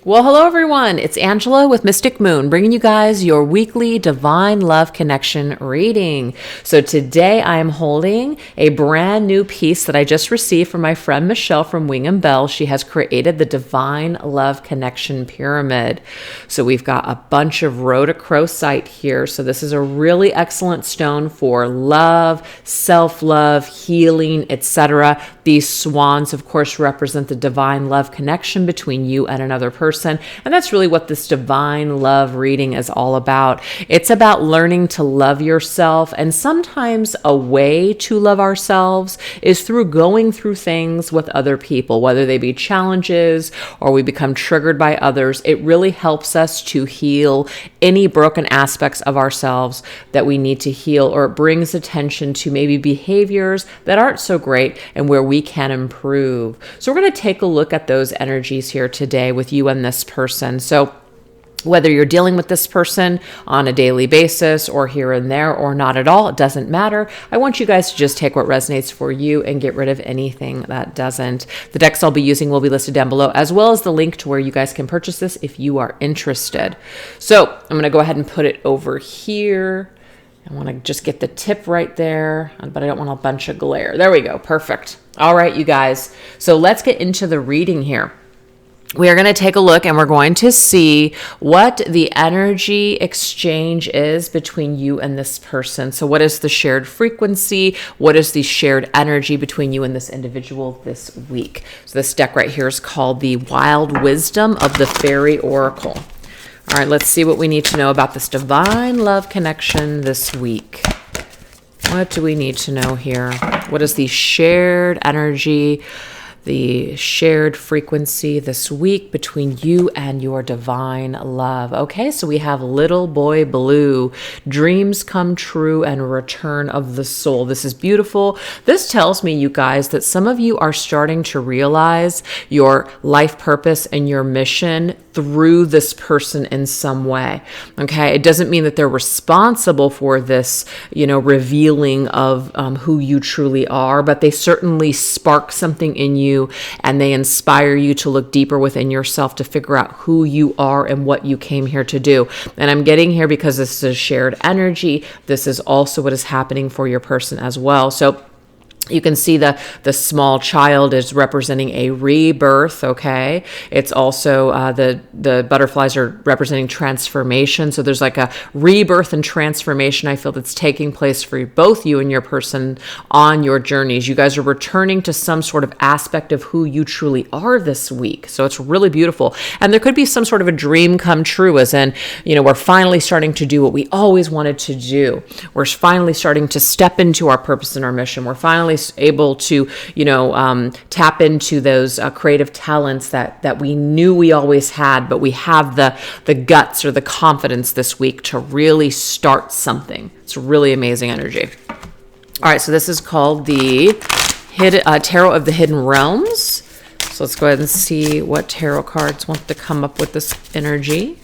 Well, hello everyone. It's Angela with Mystic Moon, bringing you guys your weekly Divine Love Connection reading. So today I am holding a brand new piece that I just received from my friend Michelle from Wing and Bell. She has created the Divine Love Connection Pyramid. So we've got a bunch of rhodochrosite here. So this is a really excellent stone for love, self-love, healing, etc. These swans, of course, represent the divine love connection between you and another person. And that's really what this divine love reading is all about. It's about learning to love yourself. And sometimes a way to love ourselves is through going through things with other people, whether they be challenges or we become triggered by others. It really helps us to heal any broken aspects of ourselves that we need to heal, or it brings attention to maybe behaviors that aren't so great and where we can improve. So we're going to take a look at those energies here today with you and this person. So whether you're dealing with this person on a daily basis or here and there or not at all, it doesn't matter. I want you guys to just take what resonates for you and get rid of anything that doesn't. The decks I'll be using will be listed down below, as well as the link to where you guys can purchase this if you are interested. So I'm going to go ahead and put it over here. I want to just get the tip right there, but I don't want a bunch of glare. There we go. Perfect. All right, you guys. So let's get into the reading here. We are going to take a look and we're going to see what the energy exchange is between you and this person. So what is the shared frequency? What is the shared energy between you and this individual this week? So this deck right here is called the Wild Wisdom of the Fairy Oracle. All right, let's see what we need to know about this divine love connection this week. What do we need to know here? What is the shared energy, the shared frequency this week between you and your divine love? Okay, so we have Little Boy Blue, dreams come true and return of the soul. This is beautiful. This tells me, you guys, that some of you are starting to realize your life purpose and your mission through this person in some way. Okay, it doesn't mean that they're responsible for this, revealing of who you truly are, but they certainly spark something in you and they inspire you to look deeper within yourself to figure out who you are and what you came here to do. And I'm getting here because this is shared energy. This is also what is happening for your person as well. So you can see the small child is representing a rebirth, okay? It's also, the butterflies are representing transformation. So there's like a rebirth and transformation I feel that's taking place for both you and your person on your journeys. You guys are returning to some sort of aspect of who you truly are this week. So it's really beautiful. And there could be some sort of a dream come true, as in, we're finally starting to do what we always wanted to do. We're finally starting to step into our purpose and our mission. We're finally able to, tap into those creative talents that we knew we always had, but we have the guts or the confidence this week to really start something. It's really amazing energy. All right, so this is called the Tarot of the Hidden Realms. So let's go ahead and see what tarot cards want to come up with this energy.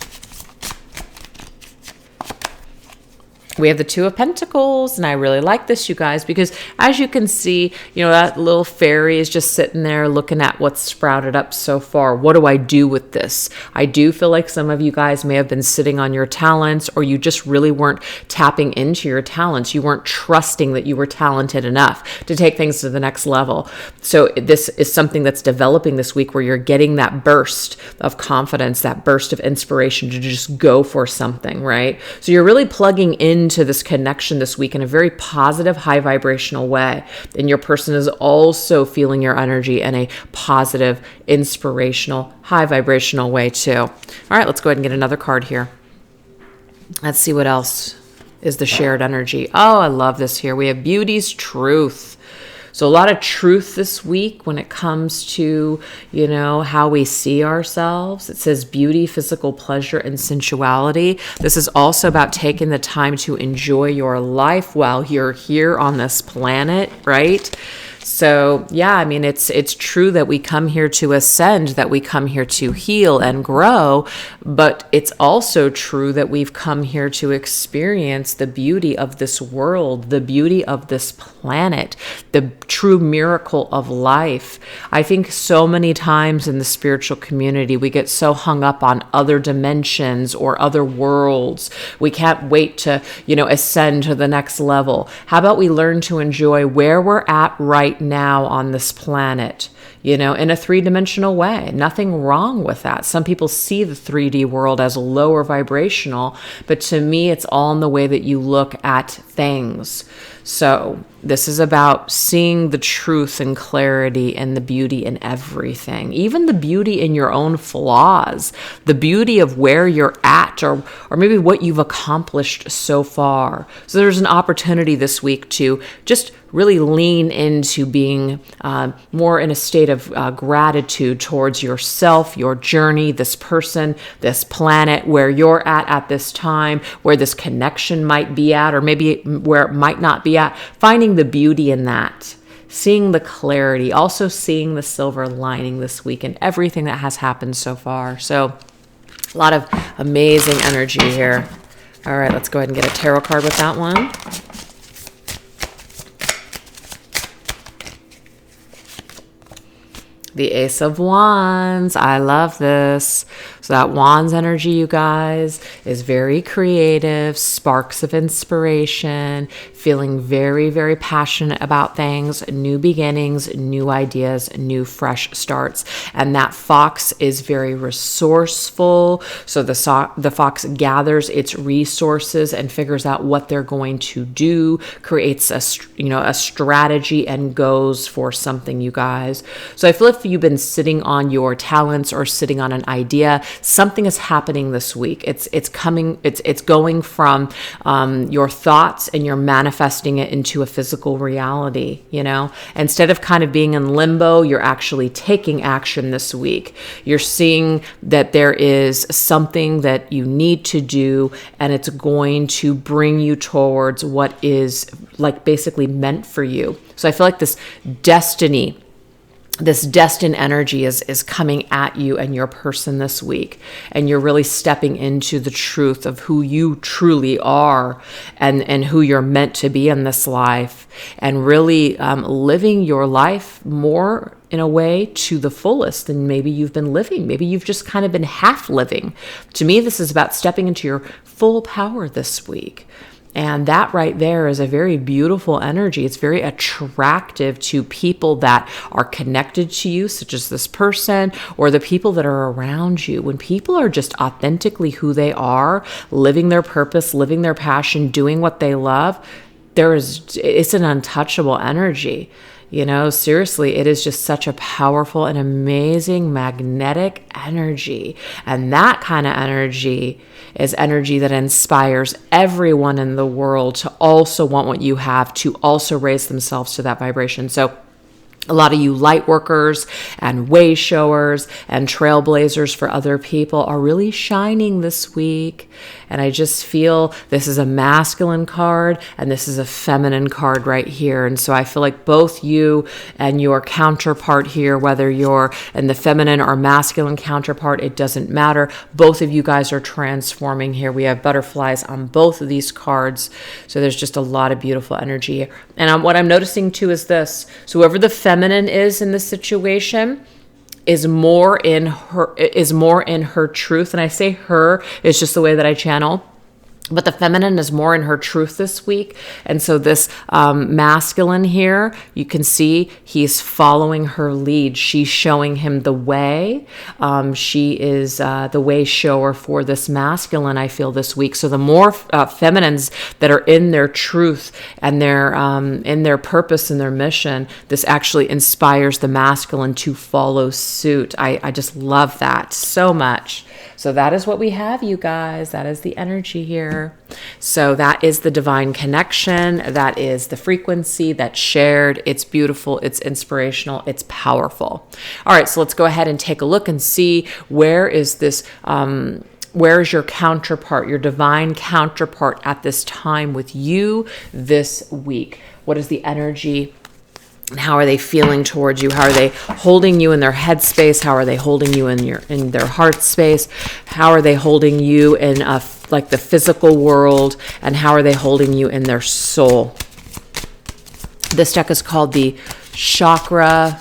We have the Two of Pentacles, and I really like this, you guys, because as you can see, that little fairy is just sitting there looking at what's sprouted up so far. What do I do with this? I do feel like some of you guys may have been sitting on your talents, or you just really weren't tapping into your talents. You weren't trusting that you were talented enough to take things to the next level. So this is something that's developing this week where you're getting that burst of confidence, that burst of inspiration to just go for something, right? So you're really plugging into this connection this week in a very positive, high vibrational way. And your person is also feeling your energy in a positive, inspirational, high vibrational way too. All right, let's go ahead and get another card here. Let's see what else is the shared energy. Oh, I love this here. We have Beauty's Truth. So a lot of truth this week when it comes to, how we see ourselves. It says beauty, physical pleasure, and sensuality. This is also about taking the time to enjoy your life while you're here on this planet, right? So yeah, I mean, it's true that we come here to ascend, that we come here to heal and grow, but it's also true that we've come here to experience the beauty of this world, the beauty of this planet, the true miracle of life. I think so many times in the spiritual community, we get so hung up on other dimensions or other worlds. We can't wait to, ascend to the next level. How about we learn to enjoy where we're at right now on this planet, in a three-dimensional way? Nothing wrong with that. Some people see the 3D world as lower vibrational, but to me, it's all in the way that you look at things. So this is about seeing the truth and clarity and the beauty in everything, even the beauty in your own flaws, the beauty of where you're at or maybe what you've accomplished so far. So there's an opportunity this week to just really lean into being more in a state of gratitude towards yourself, your journey, this person, this planet, where you're at this time, where this connection might be at, or maybe where it might not be at. Finding the beauty in that, seeing the clarity, also seeing the silver lining this week and everything that has happened so far. So a lot of amazing energy here. All right, let's go ahead and get a tarot card with that one. The Ace of Wands. I love this. So that Wands energy, you guys, is very creative, sparks of inspiration, feeling very, very passionate about things, new beginnings, new ideas, new fresh starts. And that Fox is very resourceful. So the Fox gathers its resources and figures out what they're going to do, creates a strategy and goes for something, you guys. So I feel if you've been sitting on your talents or sitting on an idea, something is happening this week. It's going from your thoughts, and you're manifesting it into a physical reality. Instead of kind of being in limbo, you're actually taking action this week. You're seeing that there is something that you need to do, and it's going to bring you towards what is like basically meant for you. So I feel like this destined energy is coming at you and your person this week. And you're really stepping into the truth of who you truly are and who you're meant to be in this life, and really living your life more in a way to the fullest than maybe you've been living. Maybe you've just kind of been half living. To me, this is about stepping into your full power this week. And that right there is a very beautiful energy. It's very attractive to people that are connected to you, such as this person, or the people that are around you. When people are just authentically who they are, living their purpose, living their passion, doing what they love, it's an untouchable energy. Seriously, it is just such a powerful and amazing magnetic energy. And that kind of energy is energy that inspires everyone in the world to also want what you have, to also raise themselves to that vibration. So a lot of you light workers and way showers and trailblazers for other people are really shining this week. And I just feel this is a masculine card and this is a feminine card right here. And so I feel like both you and your counterpart here, whether you're in the feminine or masculine counterpart, it doesn't matter. Both of you guys are transforming here. We have butterflies on both of these cards. So there's just a lot of beautiful energy. And what I'm noticing too is this. So whoever the feminine is in this situation is more in her truth. And I say her, it's just the way that I channel. But the feminine is more in her truth this week. And so this masculine here, you can see he's following her lead. She's showing him the way. She is the way shower for this masculine, I feel, this week. So the more feminines that are in their truth and in their purpose and their mission, this actually inspires the masculine to follow suit. I just love that so much. So that is what we have, you guys. That is the energy here. So that is the divine connection. That is the frequency that's shared. It's beautiful. It's inspirational. It's powerful. All right, so let's go ahead and take a look and see where is this, where is your counterpart, your divine counterpart at this time with you this week? What is the energy And how are they feeling towards you? How are they holding you in their headspace? How are they holding you in their heart space? How are they holding you in like the physical world? And how are they holding you in their soul? This deck is called the Chakra.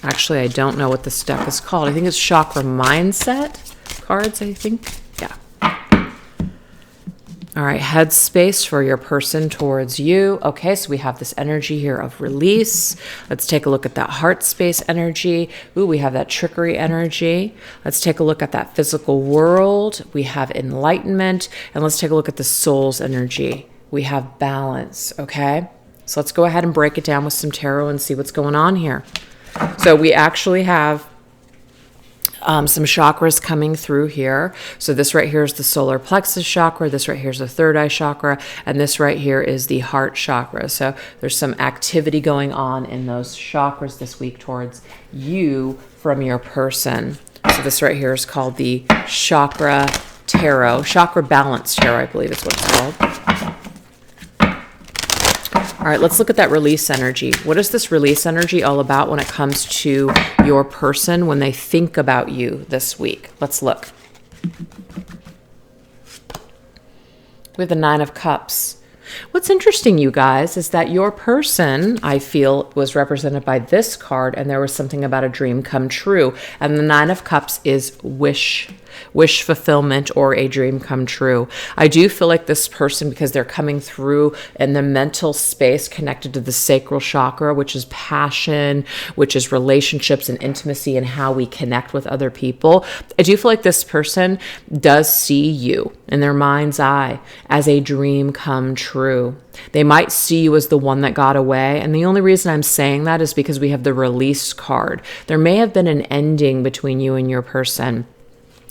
Actually, I don't know what this deck is called. I think it's Chakra Mindset cards, I think. Yeah. All right, headspace for your person towards you. Okay, so we have this energy here of release. Let's take a look at that heart space energy. Ooh, we have that trickery energy. Let's take a look at that physical world. We have enlightenment. And let's take a look at the soul's energy. We have balance, okay? So let's go ahead and break it down with some tarot and see what's going on here. So we actually have some chakras coming through here. So this right here is the solar plexus chakra. This right here is the third eye chakra. And this right here is the heart chakra. So there's some activity going on in those chakras this week towards you from your person. So this right here is called the Chakra Tarot. Chakra Balance Tarot, I believe is what it's called. All right, let's look at that release energy. What is this release energy all about when it comes to your person when they think about you this week? Let's look. We have the Nine of Cups. What's interesting, you guys, is that your person, I feel, was represented by this card, and there was something about a dream come true. And the Nine of Cups is wish fulfillment or a dream come true. I do feel like this person, because they're coming through in the mental space connected to the sacral chakra, which is passion, which is relationships and intimacy and how we connect with other people. I do feel like this person does see you in their mind's eye as a dream come true. They might see you as the one that got away. And the only reason I'm saying that is because we have the release card. There may have been an ending between you and your person.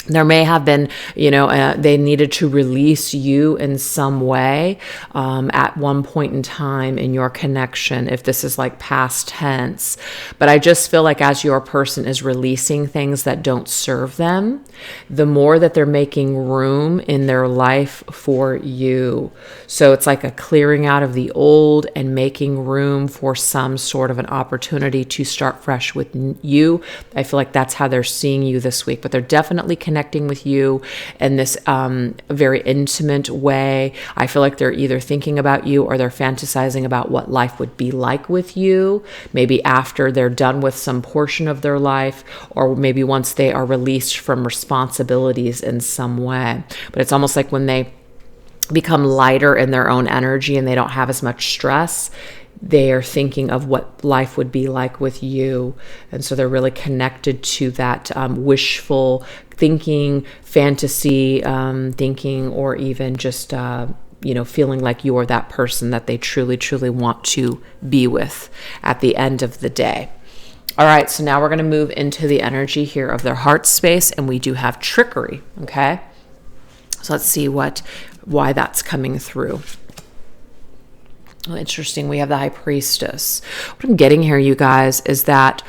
There may have been, they needed to release you in some way at one point in time in your connection, if this is like past tense. But I just feel like as your person is releasing things that don't serve them, the more that they're making room in their life for you. So it's like a clearing out of the old and making room for some sort of an opportunity to start fresh with you. I feel like that's how they're seeing you this week, but they're definitely connecting with you in this very intimate way. I feel like they're either thinking about you or they're fantasizing about what life would be like with you, maybe after they're done with some portion of their life, or maybe once they are released from responsibilities in some way. But it's almost like when they become lighter in their own energy and they don't have as much stress, they are thinking of what life would be like with you. And so they're really connected to that wishful thinking, fantasy thinking, or even just, feeling like you're that person that they truly, truly want to be with at the end of the day. All right, so now we're going to move into the energy here of their heart space, and we do have trickery, okay? So let's see why that's coming through. Oh, interesting. We have the High Priestess. What I'm getting here, you guys, is that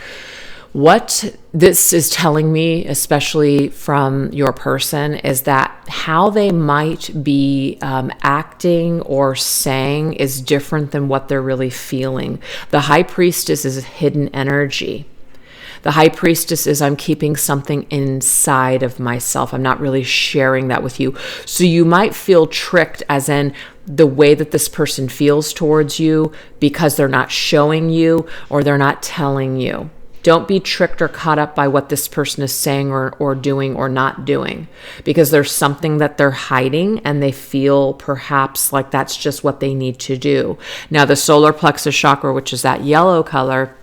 what this is telling me, especially from your person, is that how they might be acting or saying is different than what they're really feeling. The High Priestess is a hidden energy. The High Priestess is, I'm keeping something inside of myself. I'm not really sharing that with you. So you might feel tricked, as in the way that this person feels towards you, because they're not showing you or they're not telling you. Don't be tricked or caught up by what this person is saying or doing or not doing, because there's something that they're hiding and they feel perhaps like that's just what they need to do. Now, the solar plexus chakra, which is that yellow color,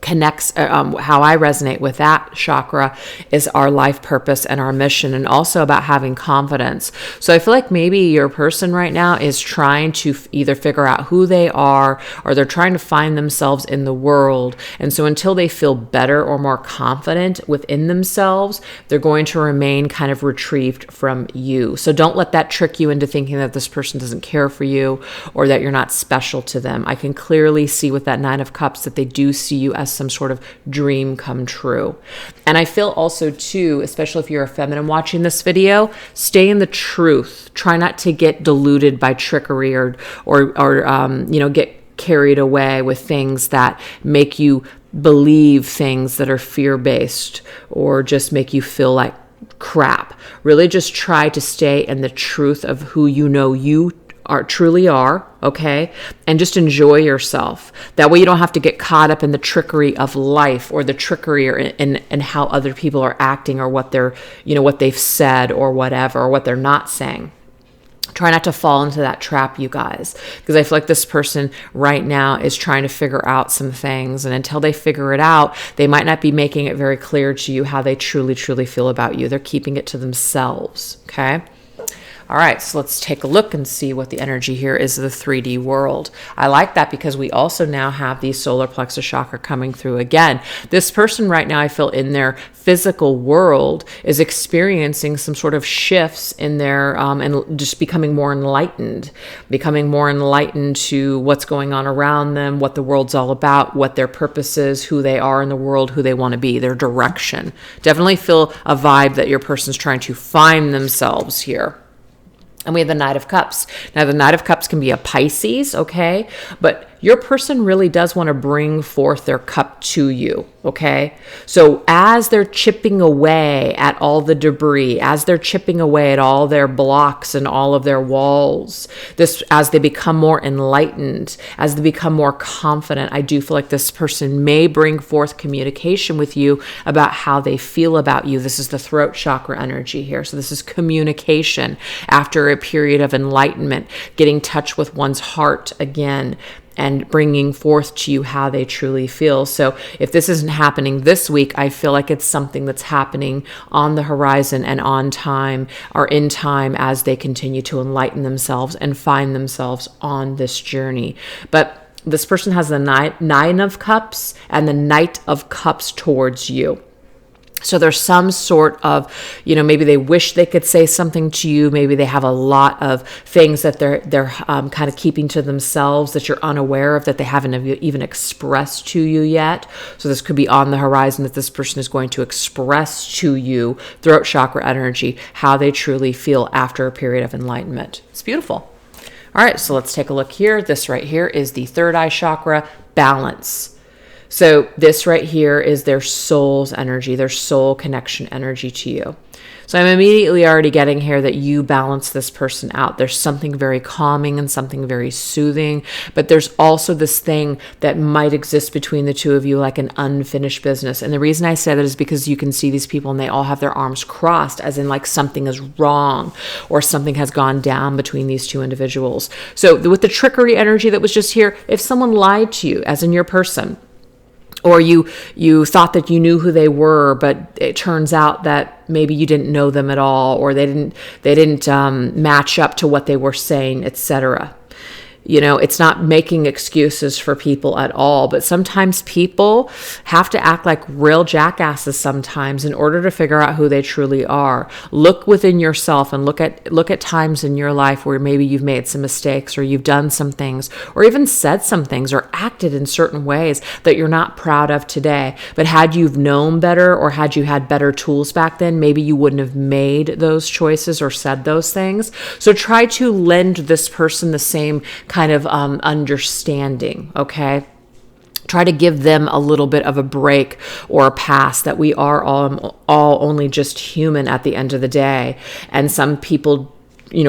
connects, how I resonate with that chakra is our life purpose and our mission, and also about having confidence. So I feel like maybe your person right now is trying to either figure out who they are, or they're trying to find themselves in the world. And so until they feel better or more confident within themselves, they're going to remain kind of retrieved from you. So don't let that trick you into thinking that this person doesn't care for you or that you're not special to them. I can clearly see with that Nine of Cups that they do see you as some sort of dream come true. And I feel also too, especially if you're a feminine watching this video, stay in the truth. Try not to get deluded by trickery or get carried away with things that make you believe things that are fear-based or just make you feel like crap. Really just try to stay in the truth of who you know you truly are, okay? And just enjoy yourself. That way you don't have to get caught up in the trickery of life or the trickery or in how other people are acting or what they're, what they've said or whatever, or what they're not saying. Try not to fall into that trap, you guys, because I feel like this person right now is trying to figure out some things. And until they figure it out, they might not be making it very clear to you how they truly, truly feel about you. They're keeping it to themselves, okay? All right, so let's take a look and see what the energy here is of the 3D world. I like that because we also now have the solar plexus chakra coming through again. This person right now, I feel in their physical world is experiencing some sort of shifts in their, and just becoming more enlightened to what's going on around them, what the world's all about, what their purpose is, who they are in the world, who they want to be, their direction. Definitely feel a vibe that your person's trying to find themselves here. And we have the Knight of Cups. Now, the Knight of Cups can be a Pisces, okay? But your person really does want to bring forth their cup to you, okay? So as they're chipping away at all the debris, as they're chipping away at all their blocks and all of their walls, as they become more enlightened, as they become more confident, I do feel like this person may bring forth communication with you about how they feel about you. This is the throat chakra energy here. So this is communication after a period of enlightenment, getting in touch with one's heart again, and bringing forth to you how they truly feel. So if this isn't happening this week, I feel like it's something that's happening on the horizon and on time or in time as they continue to enlighten themselves and find themselves on this journey. But this person has the Nine of Cups and the Knight of Cups towards you. So there's some sort of, maybe they wish they could say something to you. Maybe they have a lot of things that they're kind of keeping to themselves that you're unaware of, that they haven't even expressed to you yet. So this could be on the horizon that this person is going to express to you, throat chakra energy, how they truly feel after a period of enlightenment. It's beautiful. All right, so let's take a look here. This right here is the third eye chakra, balance. So this right here is their soul's energy, their soul connection energy to you. So I'm immediately already getting here that you balance this person out. There's something very calming and something very soothing, but there's also this thing that might exist between the two of you, like an unfinished business. And the reason I say that is because you can see these people and they all have their arms crossed, as in like something is wrong or something has gone down between these two individuals. So with the trickery energy that was just here, if someone lied to you, as in your person, or you thought that you knew who they were, but it turns out that maybe you didn't know them at all, or they didn't match up to what they were saying, etc. It's not making excuses for people at all, but sometimes people have to act like real jackasses sometimes in order to figure out who they truly are. Look within yourself and look at times in your life where maybe you've made some mistakes, or you've done some things, or even said some things, or acted in certain ways that you're not proud of today. But had you known better, or had you had better tools back then, maybe you wouldn't have made those choices or said those things. So try to lend this person the same kind of understanding, okay? Try to give them a little bit of a break or a pass, that we are all only just human at the end of the day. And some people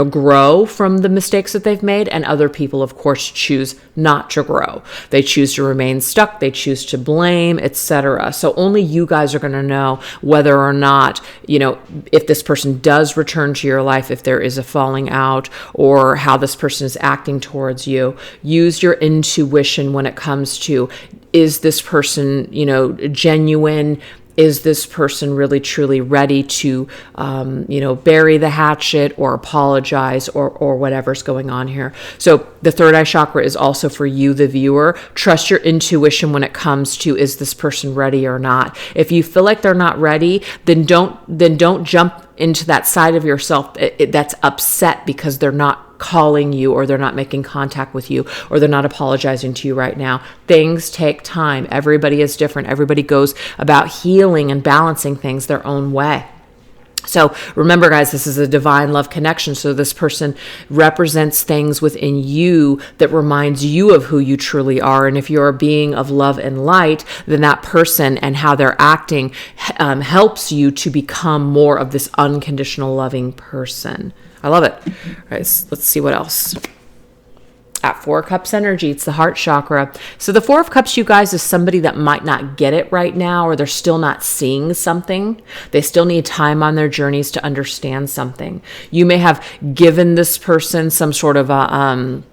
grow from the mistakes that they've made, and other people, of course, choose not to grow. They choose to remain stuck. They choose to blame, etc. So only you guys are going to know whether or not, if this person does return to your life, if there is a falling out, or how this person is acting towards you. Use your intuition when it comes to, is this person, genuine? Is this person really truly ready to, bury the hatchet or apologize or whatever's going on here? So the third eye chakra is also for you, the viewer. Trust your intuition when it comes to, is this person ready or not? If you feel like they're not ready, then don't jump into that side of yourself that's upset because they're not calling you, or they're not making contact with you, or they're not apologizing to you right now. Things take time. Everybody is different. Everybody goes about healing and balancing things their own way. So remember, guys, this is a divine love connection. So this person represents things within you that reminds you of who you truly are. And if you're a being of love and light, then that person and how they're acting helps you to become more of this unconditional loving person. I love it. All right, so let's see what else. At 4 of Cups energy, it's the heart chakra. So the 4 of Cups, you guys, is somebody that might not get it right now, or they're still not seeing something. They still need time on their journeys to understand something. You may have given this person some sort of a,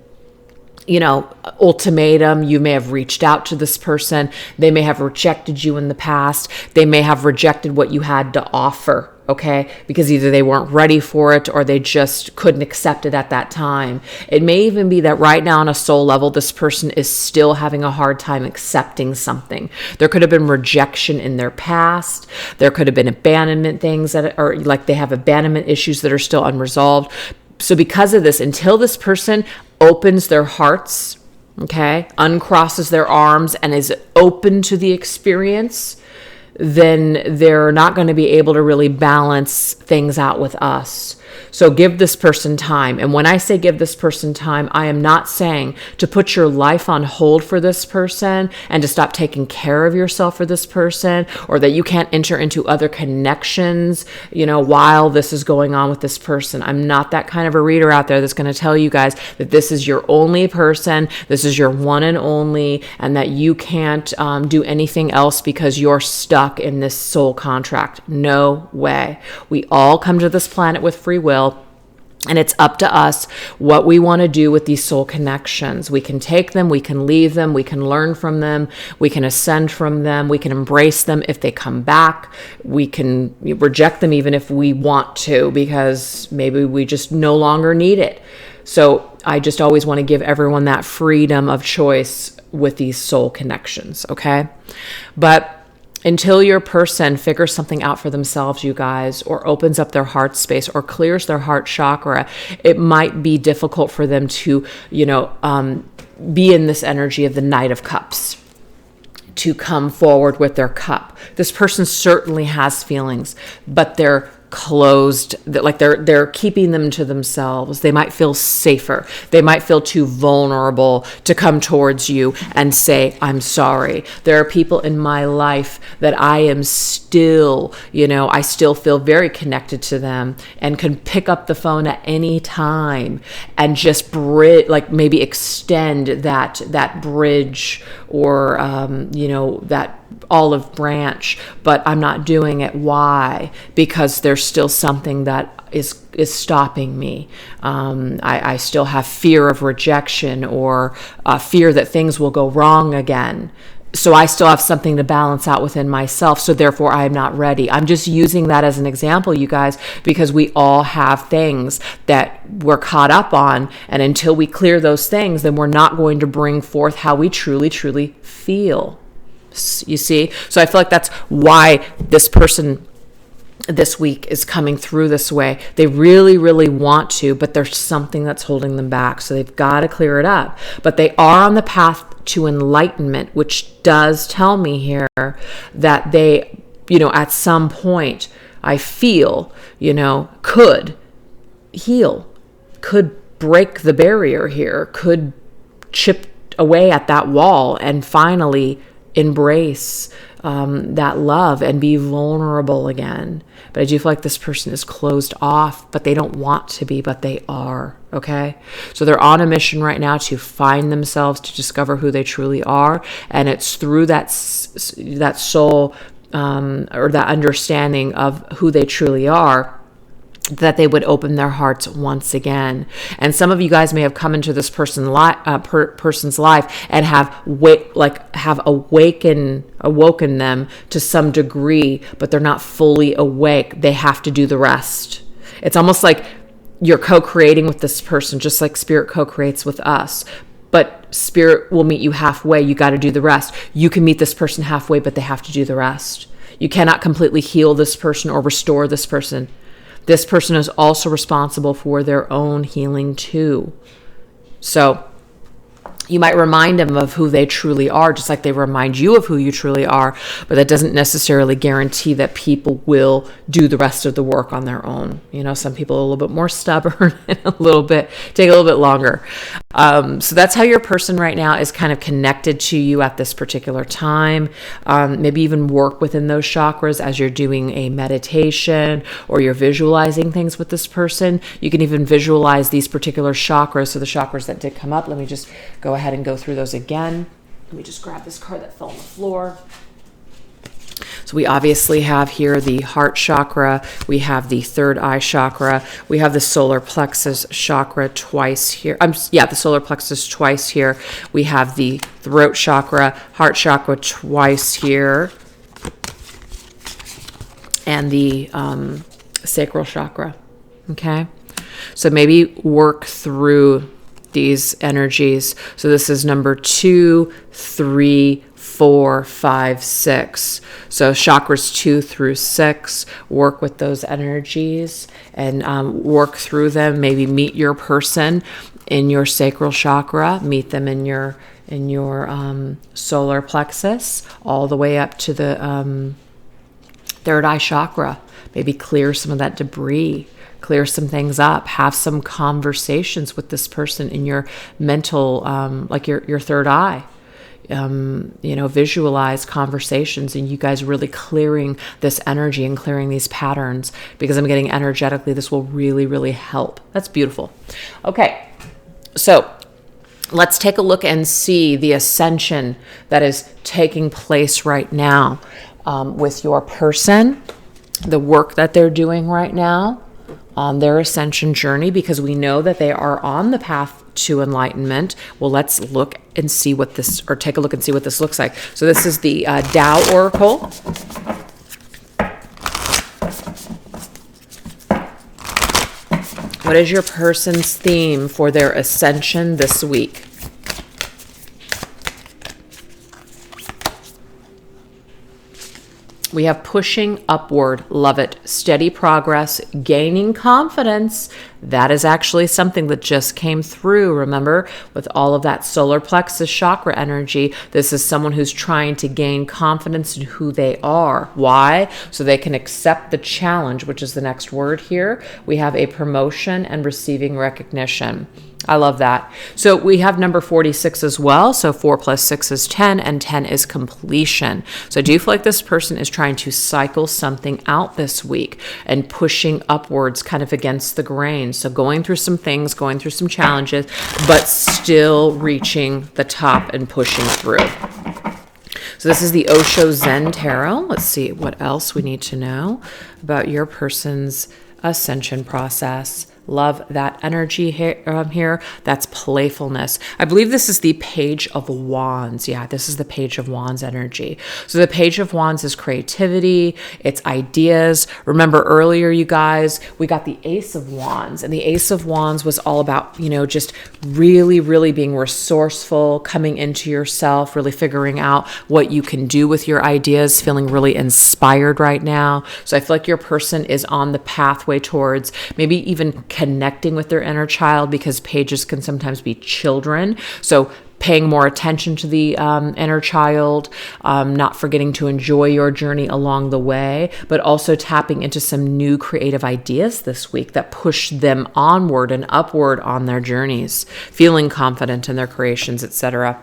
ultimatum. You may have reached out to this person. They may have rejected you in the past. They may have rejected what you had to offer. Okay, because either they weren't ready for it or they just couldn't accept it at that time. It may even be that right now on a soul level, this person is still having a hard time accepting something. There could have been rejection in their past. There could have been abandonment things that are like they have abandonment issues that are still unresolved. So because of this, until this person opens their hearts, okay, uncrosses their arms and is open to the experience, then they're not going to be able to really balance things out with us. So give this person time. And when I say give this person time, I am not saying to put your life on hold for this person and to stop taking care of yourself for this person, or that you can't enter into other connections, while this is going on with this person. I'm not that kind of a reader out there that's going to tell you guys that this is your only person, this is your one and only, and that you can't do anything else because you're stuck in this soul contract. No way. We all come to this planet with free will. And it's up to us what we want to do with these soul connections. We can take them, we can leave them, we can learn from them, we can ascend from them, we can embrace them if they come back, we can reject them even if we want to, because maybe we just no longer need it. So I just always want to give everyone that freedom of choice with these soul connections, okay? But until your person figures something out for themselves, you guys, or opens up their heart space or clears their heart chakra, it might be difficult for them to, be in this energy of the Knight of Cups, to come forward with their cup. This person certainly has feelings, but they're closed, like they're keeping them to themselves. They might feel safer. They might feel too vulnerable to come towards you and say, I'm sorry. There are people in my life that I am still, I still feel very connected to them and can pick up the phone at any time and just maybe extend that bridge or, that olive branch, but I'm not doing it. Why? Because there's still something that is stopping me. I still have fear of rejection or fear that things will go wrong again. So I still have something to balance out within myself. So therefore I am not ready. I'm just using that as an example, you guys, because we all have things that we're caught up on. And until we clear those things, then we're not going to bring forth how we truly, truly feel. You see? So I feel like that's why this person this week is coming through this way. They really, really want to, but there's something that's holding them back. So they've got to clear it up. But they are on the path to enlightenment, which does tell me here that they, at some point, I feel, could heal, could break the barrier here, could chip away at that wall and finally embrace that love and be vulnerable again. But I do feel like this person is closed off, but they don't want to be, but they are, okay? So they're on a mission right now to find themselves, to discover who they truly are, and it's through that soul or that understanding of who they truly are that they would open their hearts once again. And some of you guys may have come into this person's life and have awoken them to some degree, but they're not fully awake. They have to do the rest. It's almost like you're co-creating with this person, just like Spirit co-creates with us. But Spirit will meet you halfway. You got to do the rest. You can meet this person halfway, but they have to do the rest. You cannot completely heal this person or restore this person. This person is also responsible for their own healing too. So You might remind them of who they truly are, just like they remind you of who you truly are, but that doesn't necessarily guarantee that people will do the rest of the work on their own. You know, some people are a little bit more stubborn and take a little bit longer. So that's how your person right now is kind of connected to you at this particular time. Maybe even work within those chakras as you're doing a meditation or you're visualizing things with this person. You can even visualize these particular chakras. So the chakras that did come up, let me just go ahead and go through those again. Let me just grab this card that fell on the floor. So we obviously have here the heart chakra, we have the third eye chakra, we have the solar plexus chakra twice here. The solar plexus twice here. We have the throat chakra, heart chakra twice here, and the sacral chakra. Okay, so maybe work through these energies. So this is number 2, 3, 4, 5, 6. So chakras 2 through 6, work with those energies and work through them. Maybe meet your person in your sacral chakra, meet them in your solar plexus, all the way up to the third eye chakra. Maybe clear some of that debris. Clear some things up, have some conversations with this person in your mental, like your third eye. Visualize conversations and you guys really clearing this energy and clearing these patterns, because I'm getting energetically, this will really, really help. That's beautiful. Okay, so let's take a look and see the ascension that is taking place right now with your person, the work that they're doing right now on their ascension journey, because we know that they are on the path to enlightenment. Well, let's look and see what this, or take a look and see what this looks like. So this is the Tao Oracle. What is your person's theme for their ascension this week? We have pushing upward, love it, steady progress, gaining confidence. That is actually something that just came through. Remember, with all of that solar plexus chakra energy, this is someone who's trying to gain confidence in who they are. Why? So they can accept the challenge, which is the next word here. We have a promotion and receiving recognition. I love that. So we have number 46 as well. So 4 plus 6 is 10, and 10 is completion. So I do feel like this person is trying to cycle something out this week and pushing upwards kind of against the grain. So going through some things, going through some challenges, but still reaching the top and pushing through. So this is the Osho Zen Tarot. Let's see what else we need to know about your person's ascension process. Love that energy here. That's playfulness. I believe this is the Page of Wands. Yeah, this is the Page of Wands energy. So the Page of Wands is creativity. It's ideas. Remember earlier, you guys, we got the Ace of Wands, and the Ace of Wands was all about, just really, really being resourceful, coming into yourself, really figuring out what you can do with your ideas, feeling really inspired right now. So I feel like your person is on the pathway towards maybe even connecting with their inner child, because pages can sometimes be children. So paying more attention to the inner child, not forgetting to enjoy your journey along the way, but also tapping into some new creative ideas this week that push them onward and upward on their journeys, feeling confident in their creations, etc.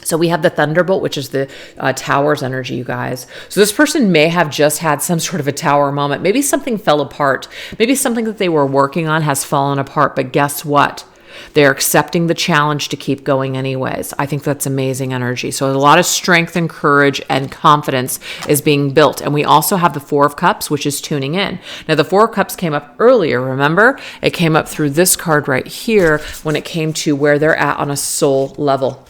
So we have the Thunderbolt, which is the Tower's energy, you guys. So this person may have just had some sort of a tower moment. Maybe something fell apart. Maybe something that they were working on has fallen apart. But guess what? They're accepting the challenge to keep going anyways. I think that's amazing energy. So a lot of strength and courage and confidence is being built. And we also have the Four of Cups, which is tuning in. Now, the Four of Cups came up earlier, remember? It came up through this card right here when it came to where they're at on a soul level.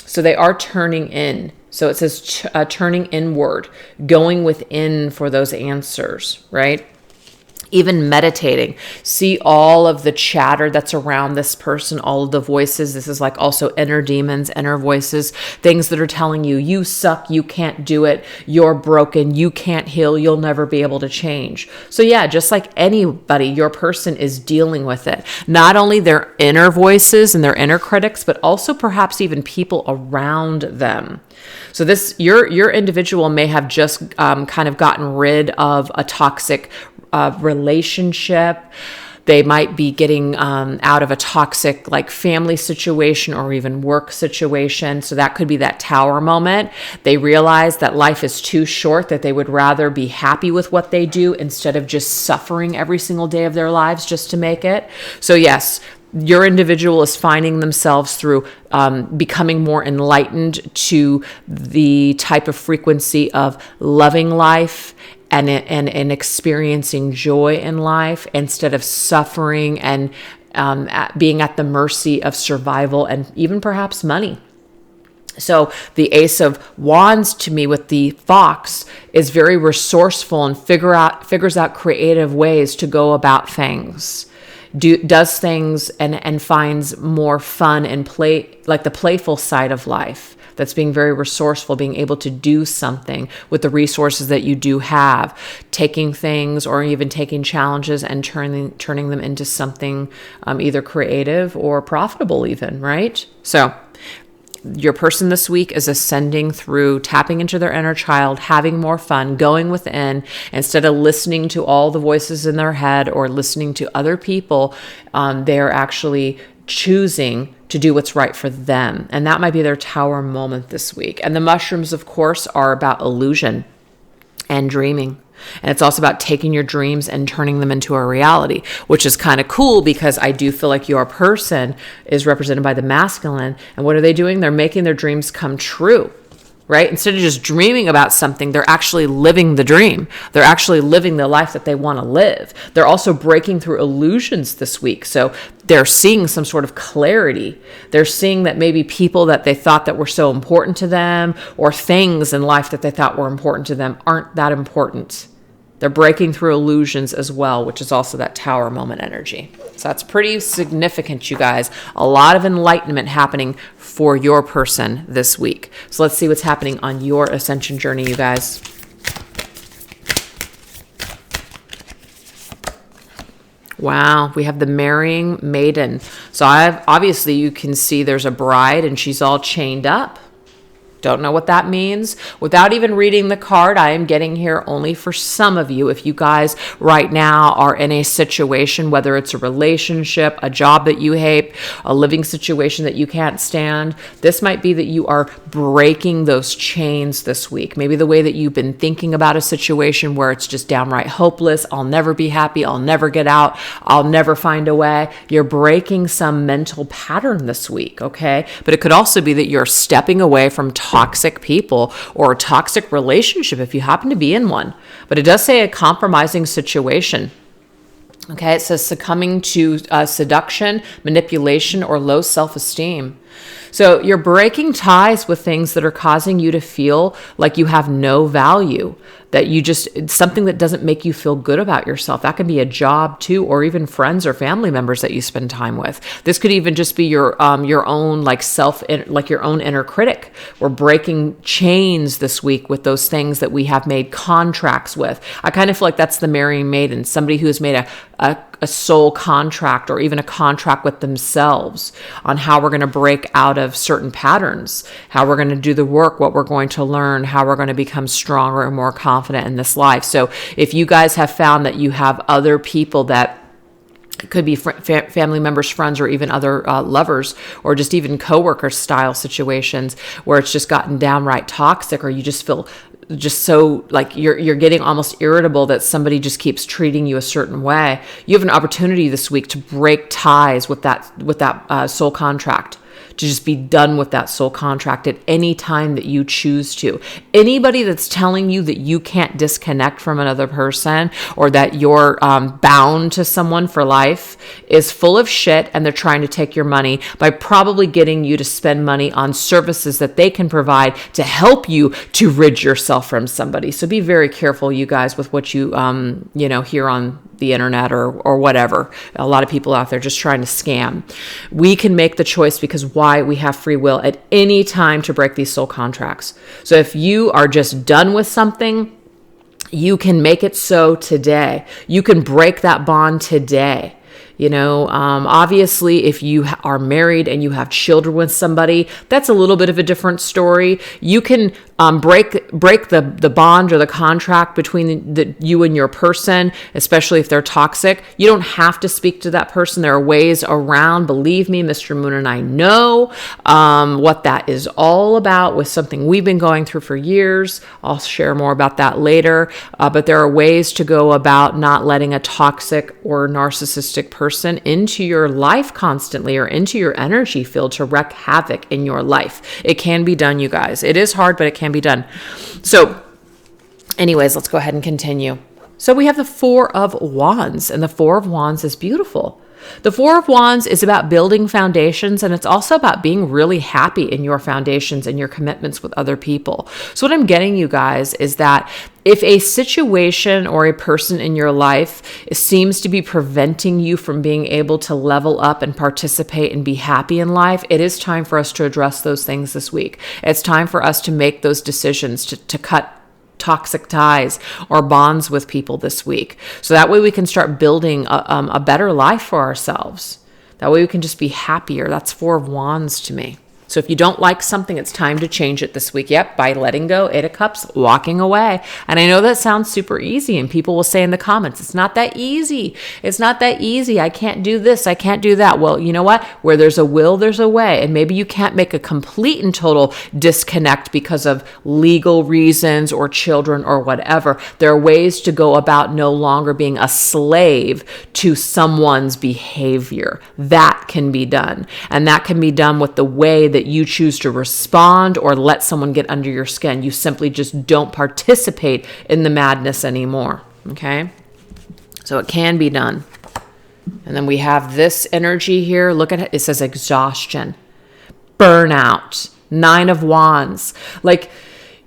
So they are turning in. So it says turning inward, going within for those answers, right? Even meditating, see all of the chatter that's around this person, all of the voices. This is like also inner demons, inner voices, things that are telling you, you suck, you can't do it, you're broken, you can't heal, you'll never be able to change. So yeah, just like anybody, your person is dealing with it. Not only their inner voices and their inner critics, but also perhaps even people around them. So this, your individual may have just kind of gotten rid of a toxic relationship. They might be getting out of a toxic like family situation or even work situation. So that could be that tower moment. They realize that life is too short, that they would rather be happy with what they do instead of just suffering every single day of their lives just to make it. So yes, your individual is finding themselves through becoming more enlightened to the type of frequency of loving life and experiencing joy in life instead of suffering and being at the mercy of survival and even perhaps money. So the Ace of Wands to me with the Fox is very resourceful and figures out creative ways to go about things. Does things and finds more fun and play, like the playful side of life. That's being very resourceful, being able to do something with the resources that you do have, taking things or even taking challenges and turning them into something either creative or profitable even, right? So your person this week is ascending through tapping into their inner child, having more fun, going within instead of listening to all the voices in their head or listening to other people. They're actually choosing to do what's right for them. And that might be their tower moment this week. And the mushrooms, of course, are about illusion and dreaming. And it's also about taking your dreams and turning them into a reality, which is kind of cool because I do feel like your person is represented by the masculine. And what are they doing? They're making their dreams come true, right? Instead of just dreaming about something, they're actually living the dream. They're actually living the life that they want to live. They're also breaking through illusions this week. So they're seeing some sort of clarity. They're seeing that maybe people that they thought that were so important to them or things in life that they thought were important to them aren't that important. They're breaking through illusions as well, which is also that tower moment energy. So that's pretty significant, you guys. A lot of enlightenment happening for your person this week. So let's see what's happening on your ascension journey, you guys. Wow, we have the marrying maiden. So obviously you can see there's a bride and she's all chained up. Don't know what that means. Without even reading the card, I am getting here only for some of you. If you guys right now are in a situation, whether it's a relationship, a job that you hate, a living situation that you can't stand, this might be that you are breaking those chains this week. Maybe the way that you've been thinking about a situation where it's just downright hopeless. I'll never be happy. I'll never get out. I'll never find a way. You're breaking some mental pattern this week, okay? But it could also be that you're stepping away from toxic people or a toxic relationship if you happen to be in one. But it does say a compromising situation. Okay, it says succumbing to seduction, manipulation, or low self-esteem. So you're breaking ties with things that are causing you to feel like you have no value, that you just, it's something that doesn't make you feel good about yourself. That can be a job too, or even friends or family members that you spend time with. This could even just be your own like like your own inner critic. We're breaking chains this week with those things that we have made contracts with. I kind of feel like that's the marrying maiden, somebody who has made a soul contract or even a contract with themselves on how we're going to break out of certain patterns, how we're going to do the work, what we're going to learn, how we're going to become stronger and more confident in this life. So if you guys have found that you have other people that could be family members, friends, or even other lovers, or just even coworker style situations where it's just gotten downright toxic, or you just feel just so like you're getting almost irritable that somebody just keeps treating you a certain way, you have an opportunity this week to break ties with that soul contract, to just be done with that soul contract at any time that you choose to. Anybody that's telling you that you can't disconnect from another person or that you're bound to someone for life is full of shit, and they're trying to take your money by probably getting you to spend money on services that they can provide to help you to rid yourself from somebody. So be very careful, you guys, with what you hear on the internet or whatever. A lot of people out there just trying to scam. We can make the choice because why? We have free will at any time to break these soul contracts. So if you are just done with something, you can make it so today. You can break that bond today. Obviously, if you are married and you have children with somebody, that's a little bit of a different story. You can break the bond or the contract between you and your person, especially if they're toxic. You don't have to speak to that person. There are ways around. Believe me, Mr. Moon and I know what that is all about with something we've been going through for years. I'll share more about that later. But there are ways to go about not letting a toxic or narcissistic person into your life constantly or into your energy field to wreak havoc in your life. It can be done, you guys. It is hard, but it can be done. So anyways, let's go ahead and continue. So we have the Four of Wands, and the Four of Wands is beautiful. The Four of Wands is about building foundations, and it's also about being really happy in your foundations and your commitments with other people. So what I'm getting, you guys, is that if a situation or a person in your life seems to be preventing you from being able to level up and participate and be happy in life, it is time for us to address those things this week. It's time for us to make those decisions to cut toxic ties or bonds with people this week. So that way we can start building a better life for ourselves. That way we can just be happier. That's Four of Wands to me. So if you don't like something, it's time to change it this week. Yep, by letting go, Eight of Cups, walking away. And I know that sounds super easy, and people will say in the comments, it's not that easy. It's not that easy. I can't do this. I can't do that. Well, you know what? Where there's a will, there's a way. And maybe you can't make a complete and total disconnect because of legal reasons or children or whatever. There are ways to go about no longer being a slave to someone's behavior. That can be done. And that can be done with the way that you choose to respond or let someone get under your skin. You simply just don't participate in the madness anymore. Okay? So it can be done. And then we have this energy here. Look at it. It says exhaustion, burnout, Nine of Wands. Like,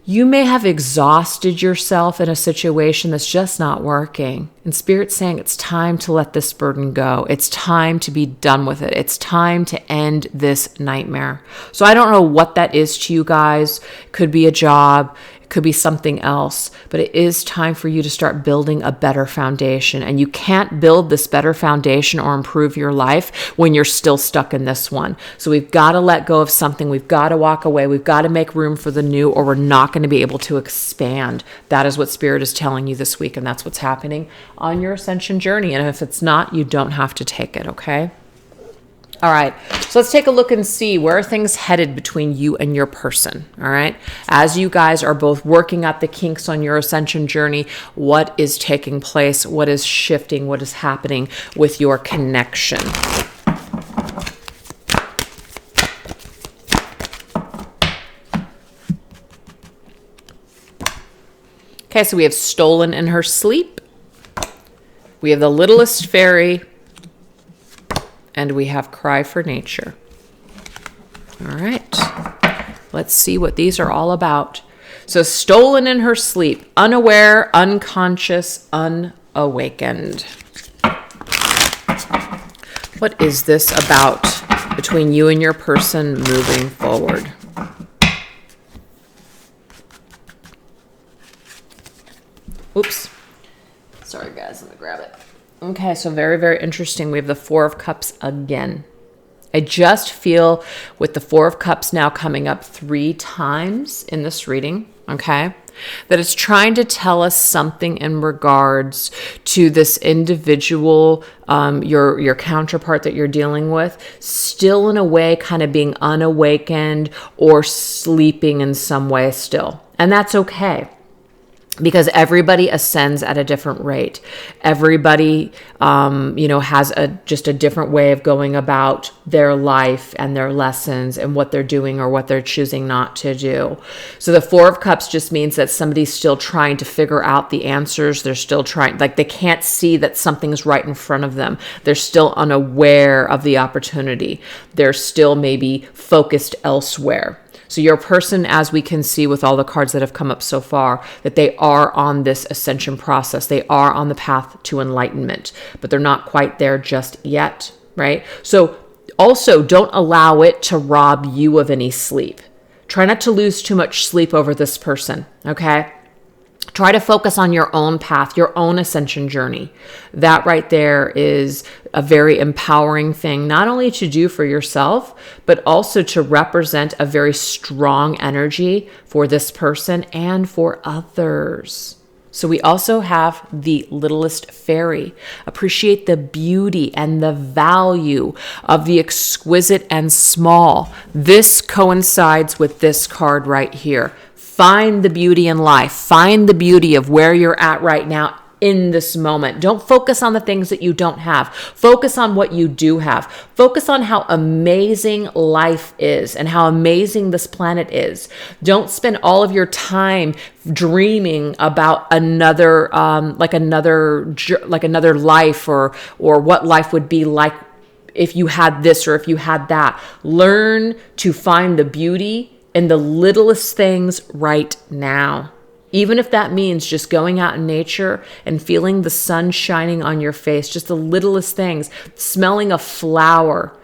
you may have exhausted yourself in a situation that's just not working. And Spirit's saying it's time to let this burden go. It's time to be done with it. It's time to end this nightmare. So I don't know what that is to you guys. It could be a job. Could be something else, but it is time for you to start building a better foundation. And you can't build this better foundation or improve your life when you're still stuck in this one. So we've got to let go of something. We've got to walk away. We've got to make room for the new, or we're not going to be able to expand. That is what Spirit is telling you this week, and that's what's happening on your ascension journey. And if it's not, you don't have to take it, okay? All right, so let's take a look and see where are things headed between you and your person, all right? As you guys are both working out the kinks on your ascension journey, what is taking place? What is shifting? What is happening with your connection? Okay, so we have stolen in her sleep. We have the littlest fairy. And we have cry for nature. All right. Let's see what these are all about. So stolen in her sleep, unaware, unconscious, unawakened. What is this about between you and your person moving forward? Oops. Sorry, guys. Let me grab it. Okay, so very, very interesting. We have the Four of Cups again. I just feel with the Four of Cups now coming up 3 times in this reading, okay, that it's trying to tell us something in regards to this individual, your counterpart that you're dealing with, still in a way kind of being unawakened or sleeping in some way still. And that's okay. Because everybody ascends at a different rate. Everybody, has just a different way of going about their life and their lessons and what they're doing or what they're choosing not to do. So the Four of Cups just means that somebody's still trying to figure out the answers. They're still trying, like they can't see that something's right in front of them. They're still unaware of the opportunity. They're still maybe focused elsewhere. So your person, as we can see with all the cards that have come up so far, that they are on this ascension process. They are on the path to enlightenment, but they're not quite there just yet, right? So also don't allow it to rob you of any sleep. Try not to lose too much sleep over this person, okay? Try to focus on your own path, your own ascension journey. That right there is a very empowering thing, not only to do for yourself, but also to represent a very strong energy for this person and for others. So we also have the littlest fairy. Appreciate the beauty and the value of the exquisite and small. This coincides with this card right here. Find the beauty in life. Find the beauty of where you're at right now in this moment. Don't focus on the things that you don't have. Focus on what you do have. Focus on how amazing life is and how amazing this planet is. Don't spend all of your time dreaming about another life or what life would be like if you had this or if you had that. Learn to find the beauty in the littlest things right now. Even if that means just going out in nature and feeling the sun shining on your face, just the littlest things, smelling a flower,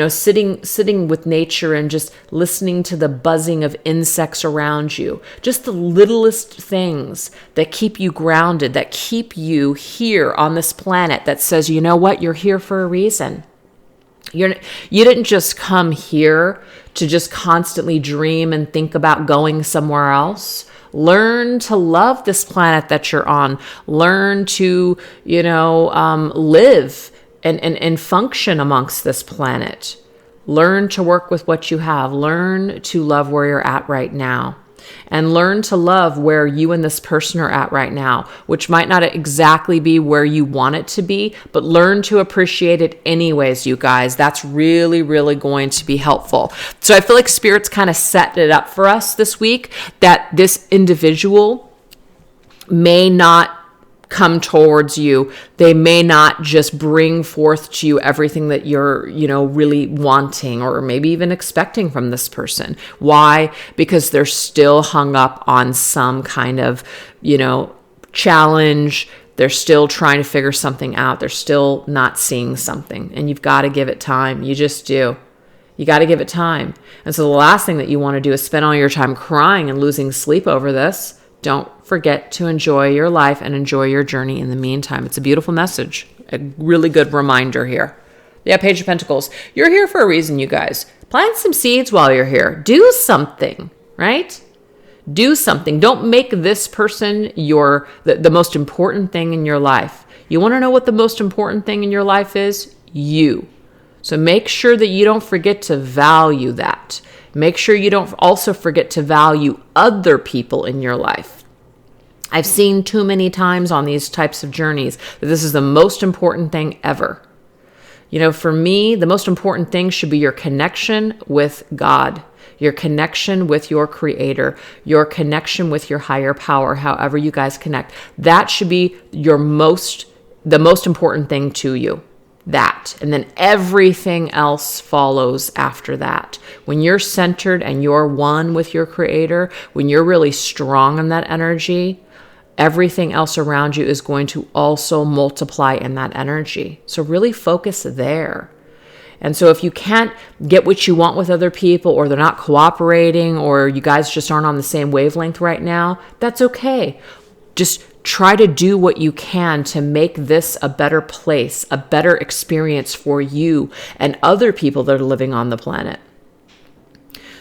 sitting with nature and just listening to the buzzing of insects around you. Just the littlest things that keep you grounded, that keep you here on this planet, that says, you know what, you're here for a reason. You didn't just come here to just constantly dream and think about going somewhere else. Learn to love this planet that you're on. Learn to, live and function amongst this planet. Learn to work with what you have. Learn to love where you're at right now. And learn to love where you and this person are at right now, which might not exactly be where you want it to be, but learn to appreciate it anyways, you guys. That's really, really going to be helpful. So I feel like Spirit's kind of set it up for us this week that this individual may not come towards you. They may not just bring forth to you everything that you're, really wanting or maybe even expecting from this person. Why? Because they're still hung up on some kind of, challenge. They're still trying to figure something out. They're still not seeing something, and you've got to give it time. You just do. You got to give it time. And so the last thing that you want to do is spend all your time crying and losing sleep over this. Don't forget to enjoy your life and enjoy your journey in the meantime. It's a beautiful message. A really good reminder here. Yeah, Page of Pentacles. You're here for a reason, you guys. Plant some seeds while you're here. Do something, right? Do something. Don't make this person the most important thing in your life. You want to know what the most important thing in your life is? You. So make sure that you don't forget to value that. Make sure you don't also forget to value other people in your life. I've seen too many times on these types of journeys that this is the most important thing ever. For me, the most important thing should be your connection with God, your connection with your creator, your connection with your higher power, however you guys connect. That should be the most important thing to you. That. And then everything else follows after that. When you're centered and you're one with your creator, when you're really strong in that energy, everything else around you is going to also multiply in that energy. So really focus there. And so if you can't get what you want with other people, or they're not cooperating, or you guys just aren't on the same wavelength right now, that's okay. Just try to do what you can to make this a better place, a better experience for you and other people that are living on the planet.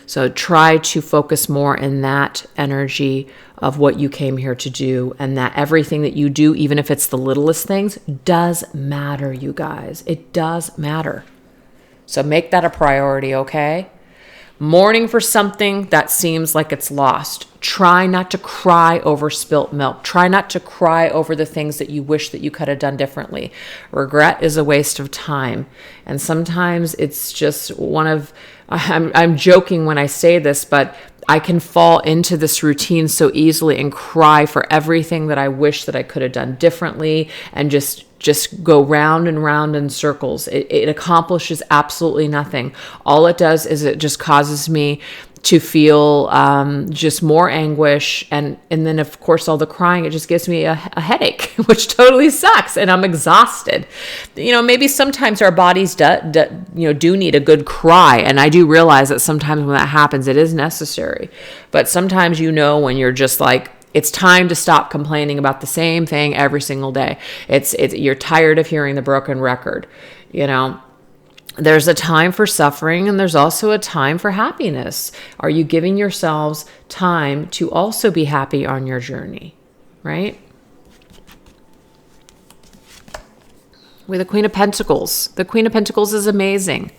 So try to focus more in that energy of what you came here to do, and that everything that you do, even if it's the littlest things, does matter, you guys. It does matter. So make that a priority, okay? Mourning for something that seems like it's lost. Try not to cry over spilt milk. Try not to cry over the things that you wish that you could have done differently. Regret is a waste of time. And sometimes it's just I'm joking when I say this, but I can fall into this routine so easily and cry for everything that I wish that I could have done differently, and just go round and round in circles. It accomplishes absolutely nothing. All it does is it just causes me to feel just more anguish. And then, of course, all the crying, it just gives me a headache, which totally sucks. And I'm exhausted. Maybe sometimes our bodies do need a good cry. And I do realize that sometimes when that happens, it is necessary. But sometimes, when you're just like, it's time to stop complaining about the same thing every single day. You're tired of hearing the broken record, There's a time for suffering, and there's also a time for happiness. Are you giving yourselves time to also be happy on your journey, right? With the Queen of Pentacles. The Queen of Pentacles is amazing.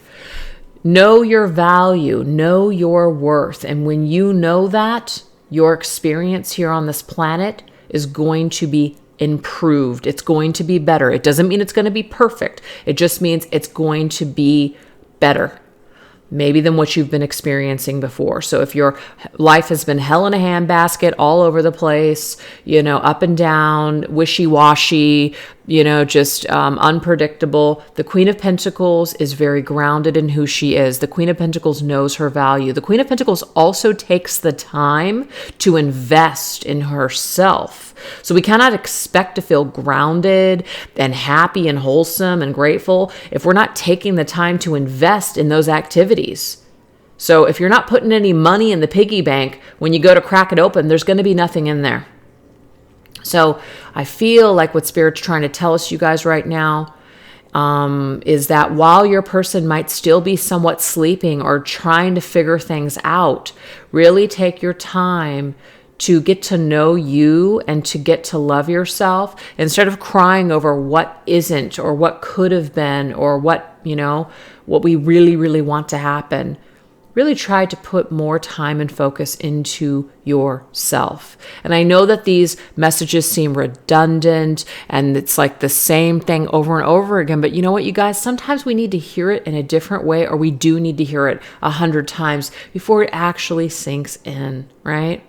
Know your value, know your worth. And when you know that, your experience here on this planet is going to be improved. It's going to be better. It doesn't mean it's going to be perfect. It just means it's going to be better, maybe than what you've been experiencing before. So if your life has been hell in a handbasket all over the place, up and down, wishy-washy, just unpredictable, the Queen of Pentacles is very grounded in who she is. The Queen of Pentacles knows her value. The Queen of Pentacles also takes the time to invest in herself. So we cannot expect to feel grounded and happy and wholesome and grateful if we're not taking the time to invest in those activities. So if you're not putting any money in the piggy bank, when you go to crack it open, there's going to be nothing in there. So I feel like what Spirit's trying to tell us, you guys, right now, is that while your person might still be somewhat sleeping or trying to figure things out, really take your time to get to know you and to get to love yourself instead of crying over what isn't or what could have been or what we really, really want to happen. Really try to put more time and focus into yourself. And I know that these messages seem redundant and it's like the same thing over and over again, but you know what, you guys, sometimes we need to hear it in a different way, or we do need to hear it 100 times before it actually sinks in, right?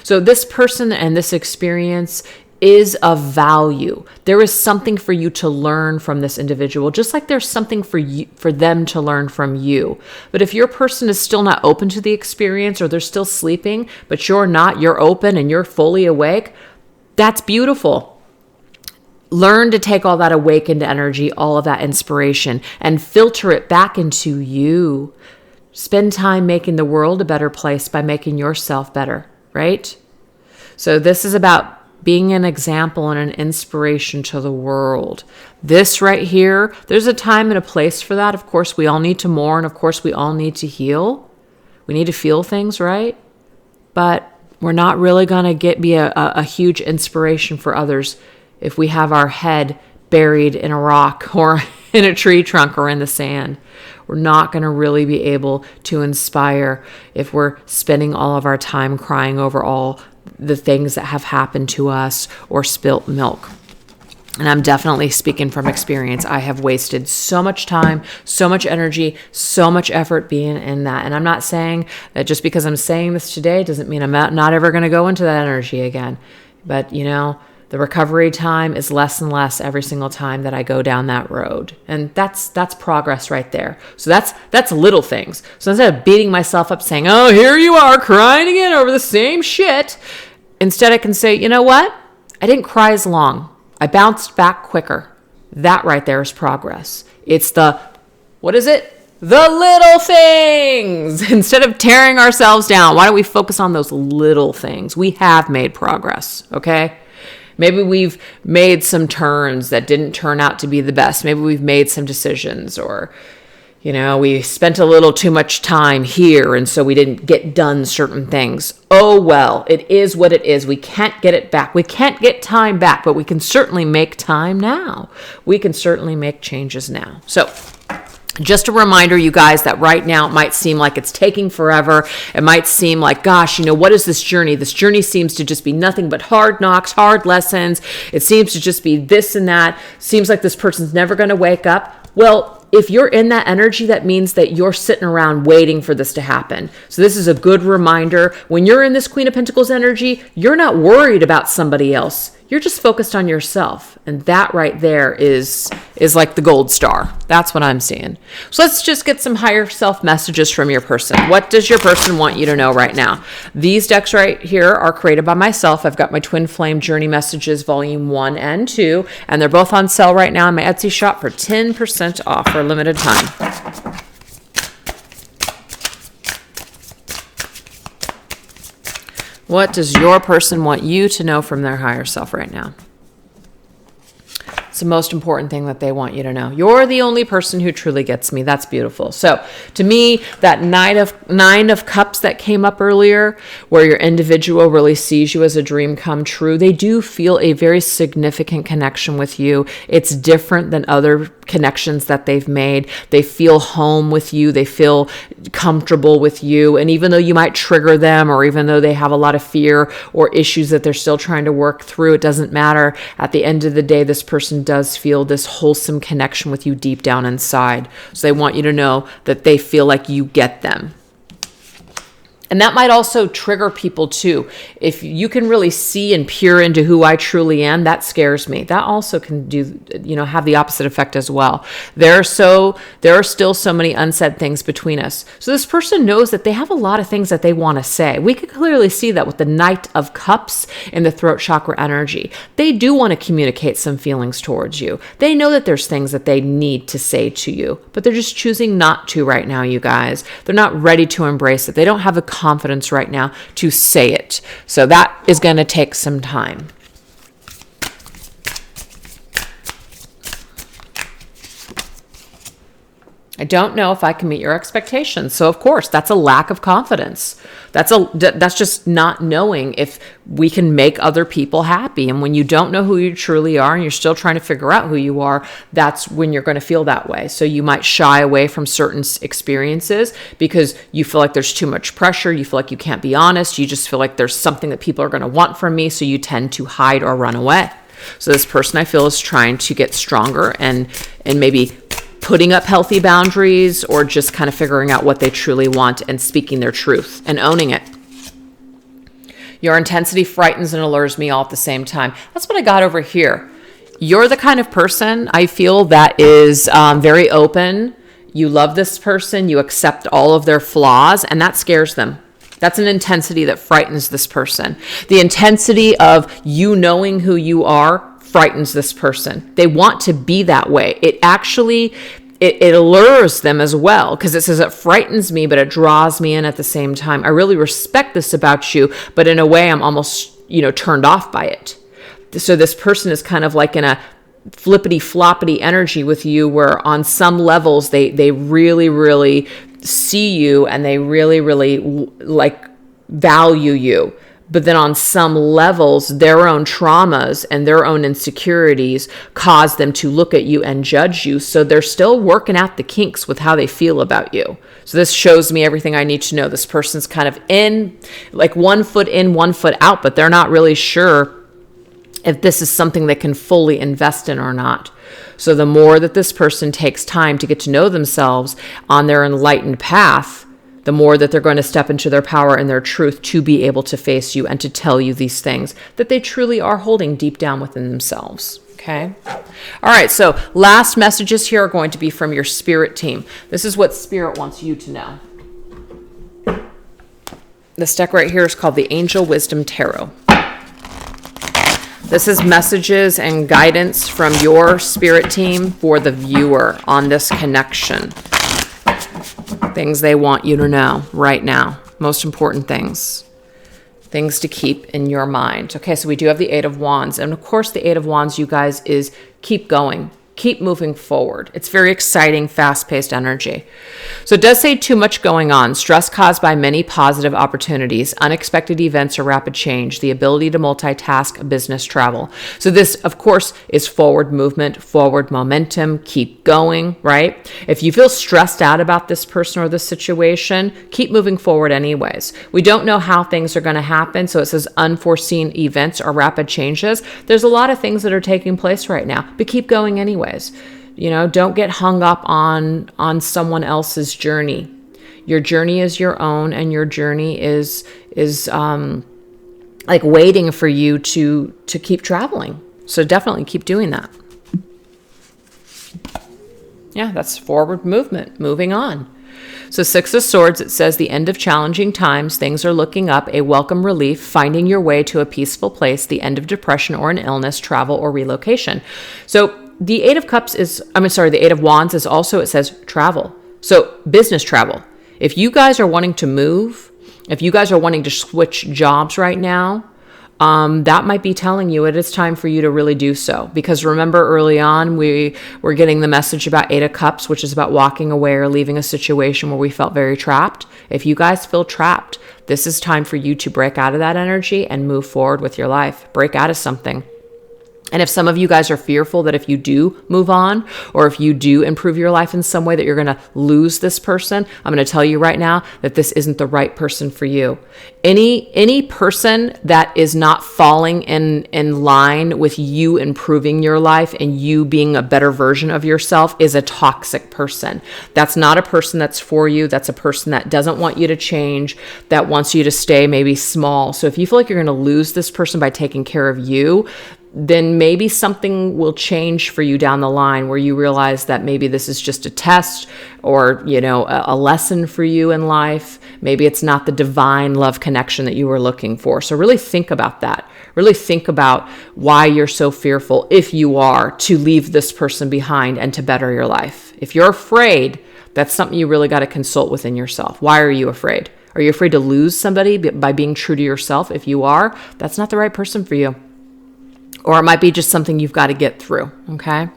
So this person and this experience is of value. There is something for you to learn from this individual, just like there's something for them to learn from you. But if your person is still not open to the experience, or they're still sleeping, but you're open and you're fully awake, that's beautiful. Learn to take all that awakened energy, all of that inspiration, and filter it back into you. Spend time making the world a better place by making yourself better, right? So this is about being an example and an inspiration to the world. This right here, there's a time and a place for that. Of course, we all need to mourn. Of course, we all need to heal. We need to feel things, right? But we're not really going to be a huge inspiration for others if we have our head buried in a rock or in a tree trunk or in the sand. We're not going to really be able to inspire if we're spending all of our time crying over all the things that have happened to us or spilt milk. And I'm definitely speaking from experience. I have wasted so much time, so much energy, so much effort being in that. And I'm not saying that just because I'm saying this today doesn't mean I'm not ever going to go into that energy again. But, the recovery time is less and less every single time that I go down that road. And that's progress right there. So that's little things. So instead of beating myself up saying, oh, here you are crying again over the same shit, instead I can say, you know what? I didn't cry as long. I bounced back quicker. That right there is progress. It's the little things. Instead of tearing ourselves down, why don't we focus on those little things? We have made progress, okay? Maybe we've made some turns that didn't turn out to be the best. Maybe we've made some decisions, or, we spent a little too much time here and so we didn't get done certain things. Oh, well, it is what it is. We can't get it back. We can't get time back, but we can certainly make time now. We can certainly make changes now. So just a reminder, you guys, that right now it might seem like it's taking forever. It might seem like, gosh, what is this journey? This journey seems to just be nothing but hard knocks, hard lessons. It seems to just be this and that. Seems like this person's never going to wake up. Well, if you're in that energy, that means that you're sitting around waiting for this to happen. So this is a good reminder. When you're in this Queen of Pentacles energy, you're not worried about somebody else. You're just focused on yourself. And that right there is like the gold star. That's what I'm seeing. So let's just get some higher self messages from your person. What does your person want you to know right now? These decks right here are created by myself. I've got my Twin Flame Journey Messages Volume 1 and 2, and they're both on sale right now in my Etsy shop for 10% off for a limited time. What does your person want you to know from their higher self right now? It's the most important thing that they want you to know. You're the only person who truly gets me. That's beautiful. So to me, that nine of cups that came up earlier, where your individual really sees you as a dream come true, they do feel a very significant connection with you. It's different than other connections that they've made. They feel home with you. They feel comfortable with you. And even though you might trigger them, or even though they have a lot of fear or issues that they're still trying to work through, it doesn't matter. At the end of the day, this person does feel this wholesome connection with you deep down inside. So they want you to know that they feel like you get them. And that might also trigger people too. If you can really see and peer into who I truly am, that scares me. That also can have the opposite effect as well. There are still so many unsaid things between us. So this person knows that they have a lot of things that they want to say. We could clearly see that with the Knight of Cups in the throat chakra energy. They do want to communicate some feelings towards you. They know that there's things that they need to say to you, but they're just choosing not to right now, you guys. They're not ready to embrace it. They don't have a confidence right now to say it. So that is going to take some time. I don't know if I can meet your expectations. So of course, that's a lack of confidence. That's just not knowing if we can make other people happy. And when you don't know who you truly are and you're still trying to figure out who you are, that's when you're going to feel that way. So you might shy away from certain experiences because you feel like there's too much pressure. You feel like you can't be honest. You just feel like there's something that people are going to want from me. So you tend to hide or run away. So this person, I feel, is trying to get stronger and maybe putting up healthy boundaries, or just kind of figuring out what they truly want and speaking their truth and owning it. Your intensity frightens and allures me all at the same time. That's what I got over here. You're the kind of person, I feel, that is very open. You love this person. You accept all of their flaws, and that scares them. That's an intensity that frightens this person. The intensity of you knowing who you are frightens this person. They want to be that way. It actually, it allures them as well, because it says it frightens me, but it draws me in at the same time. I really respect this about you, but in a way I'm almost, turned off by it. So this person is kind of like in a flippity floppity energy with you, where on some levels they really, really see you and they really, really value you. But then on some levels, their own traumas and their own insecurities cause them to look at you and judge you. So they're still working out the kinks with how they feel about you. So this shows me everything I need to know. This person's kind of in, like 1 foot in, 1 foot out, but they're not really sure if this is something they can fully invest in or not. So the more that this person takes time to get to know themselves on their enlightened path, the more that they're going to step into their power and their truth to be able to face you and to tell you these things that they truly are holding deep down within themselves. Okay. All right. So last messages here are going to be from your spirit team. This is what spirit wants you to know. This deck right here is called the Angel Wisdom Tarot. This is messages and guidance from your spirit team for the viewer on this connection. Things they want you to know right now. Most important things. Things to keep in your mind. Okay, so we do have the Eight of Wands. And of course, the Eight of Wands, you guys, is keep going. Keep moving forward. It's very exciting, fast-paced energy. So it does say too much going on. Stress caused by many positive opportunities, unexpected events or rapid change, the ability to multitask, business travel. So this, of course, is forward movement, forward momentum, keep going, right? If you feel stressed out about this person or this situation, keep moving forward anyways. We don't know how things are going to happen. So it says unforeseen events or rapid changes. There's a lot of things that are taking place right now, but keep going anyways. Don't get hung up on someone else's journey. Your journey is your own, and your journey is like waiting for you to keep traveling. So definitely keep doing that. Yeah, that's forward movement, moving on. So 6 of Swords, it says the end of challenging times, things are looking up, a welcome relief, finding your way to a peaceful place, the end of depression or an illness, travel or relocation. So the the 8 of Wands is also, it says travel. So business travel. If you guys are wanting to move, if you guys are wanting to switch jobs right now, that might be telling you it is time for you to really do so. Because remember early on, we were getting the message about 8 of Cups, which is about walking away or leaving a situation where we felt very trapped. If you guys feel trapped, this is time for you to break out of that energy and move forward with your life. Break out of something. And if some of you guys are fearful that if you do move on or if you do improve your life in some way that you're going to lose this person, I'm going to tell you right now that this isn't the right person for you. Any person that is not falling in line with you improving your life and you being a better version of yourself is a toxic person. That's not a person that's for you. That's a person that doesn't want you to change, that wants you to stay maybe small. So if you feel like you're going to lose this person by taking care of you, then maybe something will change for you down the line where you realize that maybe this is just a test or, a lesson for you in life. Maybe it's not the divine love connection that you were looking for. So really think about that. Really think about why you're so fearful, if you are, to leave this person behind and to better your life. If you're afraid, that's something you really got to consult within yourself. Why are you afraid? Are you afraid to lose somebody by being true to yourself? If you are, that's not the right person for you. Or it might be just something you've got to get through, okay?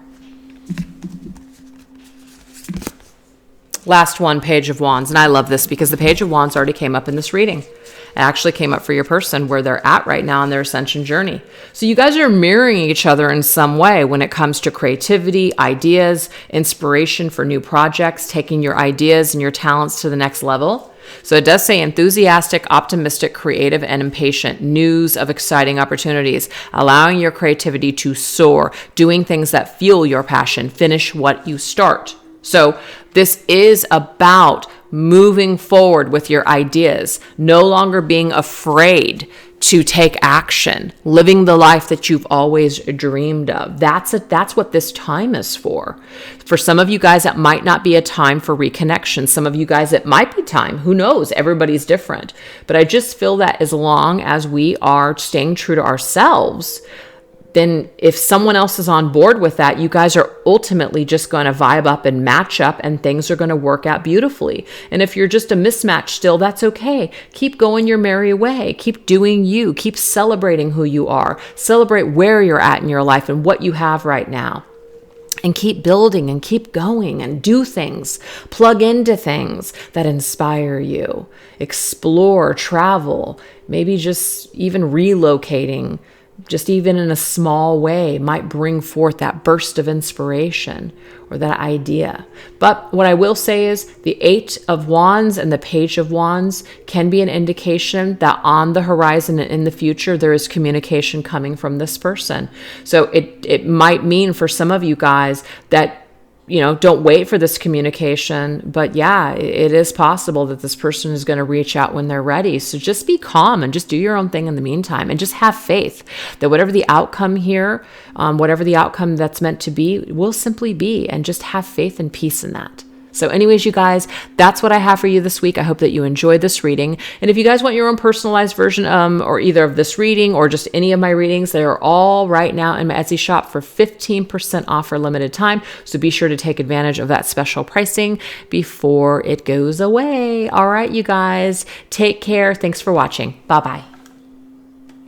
Last one, Page of Wands. And I love this because the Page of Wands already came up in this reading. It actually came up for your person where they're at right now on their ascension journey. So you guys are mirroring each other in some way when it comes to creativity, ideas, inspiration for new projects, taking your ideas and your talents to the next level. So it does say enthusiastic, optimistic, creative, and impatient. News of exciting opportunities, allowing your creativity to soar, doing things that fuel your passion, finish what you start. So this is about moving forward with your ideas, no longer being afraid to take action, living the life that you've always dreamed of. That's what this time is for. For some of you guys, it might not be a time for reconnection. Some of you guys, it might be time. Who knows? Everybody's different. But I just feel that as long as we are staying true to ourselves, then if someone else is on board with that, you guys are ultimately just going to vibe up and match up and things are going to work out beautifully. And if you're just a mismatch still, that's okay. Keep going your merry way. Keep doing you. Keep celebrating who you are. Celebrate where you're at in your life and what you have right now. And keep building and keep going and do things. Plug into things that inspire you. Explore, travel, maybe just even relocating, just even in a small way, might bring forth that burst of inspiration or that idea. But what I will say is the 8 of Wands and the Page of Wands can be an indication that on the horizon and in the future, there is communication coming from this person. So it might mean for some of you guys that, don't wait for this communication. But yeah, it is possible that this person is going to reach out when they're ready. So just be calm and just do your own thing in the meantime and just have faith that whatever the outcome here, whatever the outcome that's meant to be, will simply be, and just have faith and peace in that. So anyways, you guys, that's what I have for you this week. I hope that you enjoyed this reading. And if you guys want your own personalized version or either of this reading or just any of my readings, they are all right now in my Etsy shop for 15% off for a limited time. So be sure to take advantage of that special pricing before it goes away. All right, you guys, take care. Thanks for watching. Bye-bye.